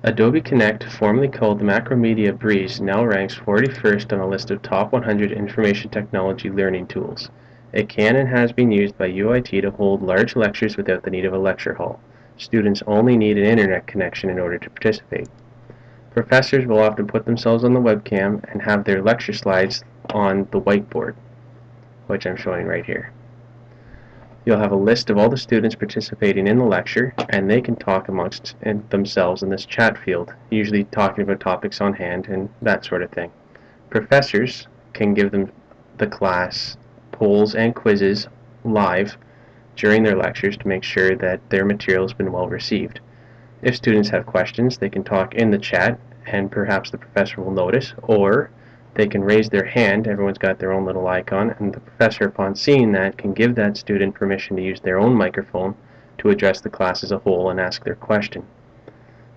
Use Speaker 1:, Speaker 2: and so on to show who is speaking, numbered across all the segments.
Speaker 1: Adobe Connect, formerly called the Macromedia Breeze, now ranks 41st on a list of top 100 information technology learning tools. It can and has been used by UIT to hold large lectures without the need of a lecture hall. Students only need an internet connection in order to participate. Professors will often put themselves on the webcam and have their lecture slides on the whiteboard, which I'm showing right here. You'll have a list of all the students participating in the lecture, and they can talk amongst themselves in this chat field, usually talking about topics on hand and that sort of thing. Professors can give the class polls and quizzes live during their lectures to make sure that their material has been well received. If students have questions, they can talk in the chat, and perhaps the professor will notice, or they can raise their hand. Everyone's got their own little icon, and the professor, upon seeing that, can give that student permission to use their own microphone to address the class as a whole and ask their question.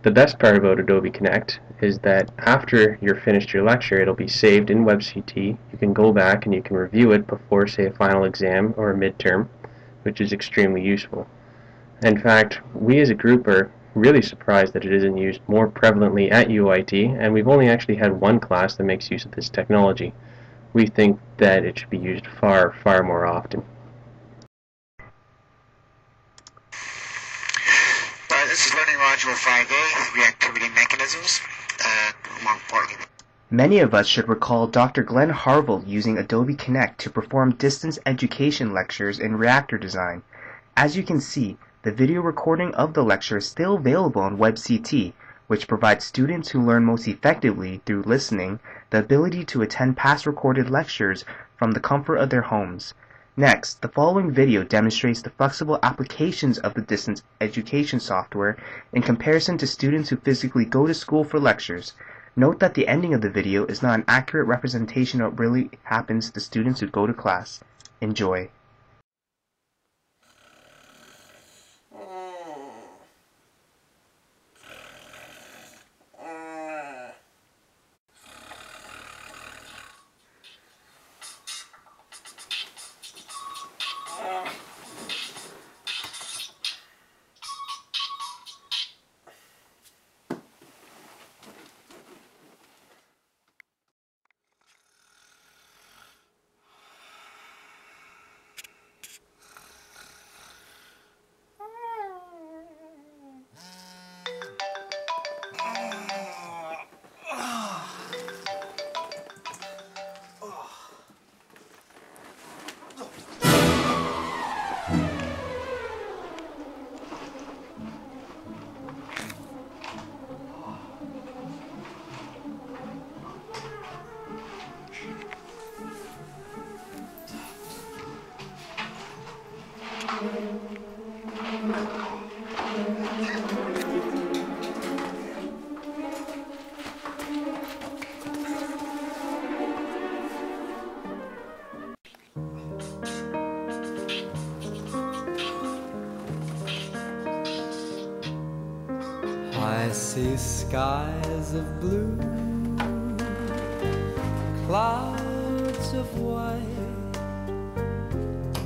Speaker 1: The best part about Adobe Connect is that after you're finished your lecture, it'll be saved in WebCT. You can go back and you can review it before, say, a final exam or a midterm, which is extremely useful. In fact, we as a group are really surprised that it isn't used more prevalently at UIT, and we've only actually had one class that makes use of this technology. We think that it should be used far, far more often.
Speaker 2: This is Learning Module 5A, Reactivity Mechanisms, more importantly.
Speaker 3: Many of us should recall Dr. Glenn Harville using Adobe Connect to perform distance education lectures in reactor design. As you can see, the video recording of the lecture is still available on WebCT, which provides students who learn most effectively through listening the ability to attend past recorded lectures from the comfort of their homes. Next, the following video demonstrates the flexible applications of the distance education software in comparison to students who physically go to school for lectures. Note that the ending of the video is not an accurate representation of what really happens to students who go to class. Enjoy.
Speaker 4: I see skies of blue, clouds of white,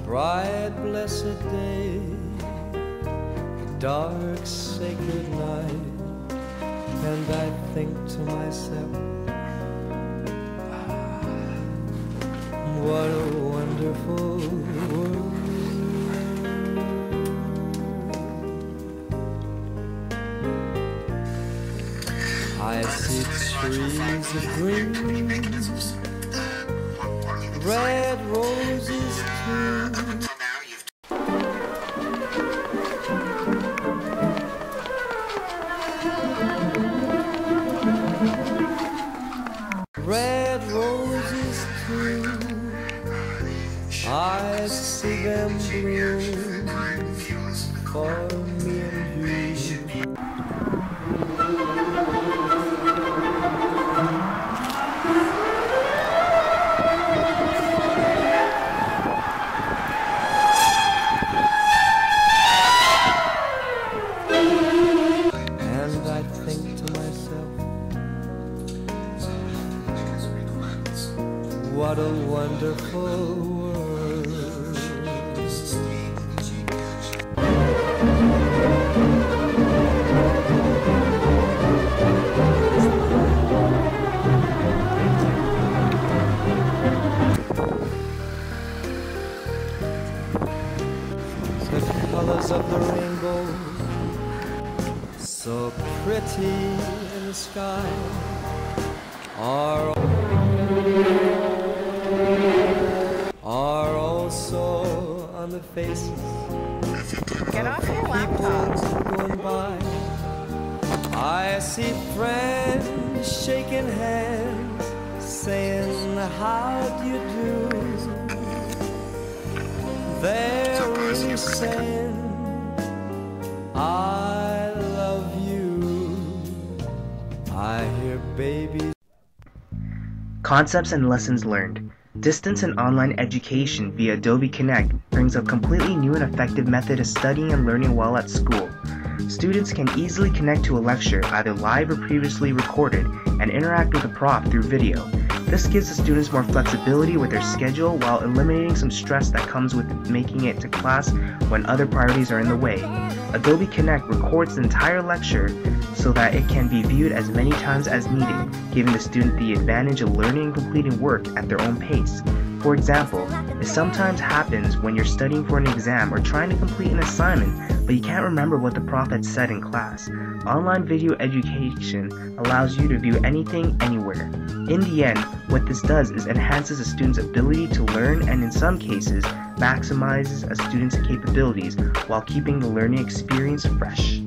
Speaker 4: bright blessed day, dark sacred night, and I think to myself, what a wonderful world. I see trees of green, red roses too. Red roses too, I see them bloom for me and you. And I think to myself, what a wonderful world. so pretty in the sky are also on the faces
Speaker 5: Get off your
Speaker 4: of
Speaker 5: laptop.
Speaker 4: people going by. I see friends shaking hands, saying, how do you do? They're saying, I love you. I hear babies.
Speaker 3: Concepts and lessons learned. Distance and online education via Adobe Connect brings a completely new and effective method of studying and learning while at school. Students can easily connect to a lecture, either live or previously recorded, and interact with the prof through video. This gives the students more flexibility with their schedule while eliminating some stress that comes with making it to class when other priorities are in the way. Adobe Connect records the entire lecture so that it can be viewed as many times as needed, giving the student the advantage of learning and completing work at their own pace. For example, it sometimes happens when you're studying for an exam or trying to complete an assignment, but you can't remember what the prof had said in class. Online video education allows you to view anything, anywhere. In the end, what this does is enhances a student's ability to learn and in some cases, maximizes a student's capabilities while keeping the learning experience fresh.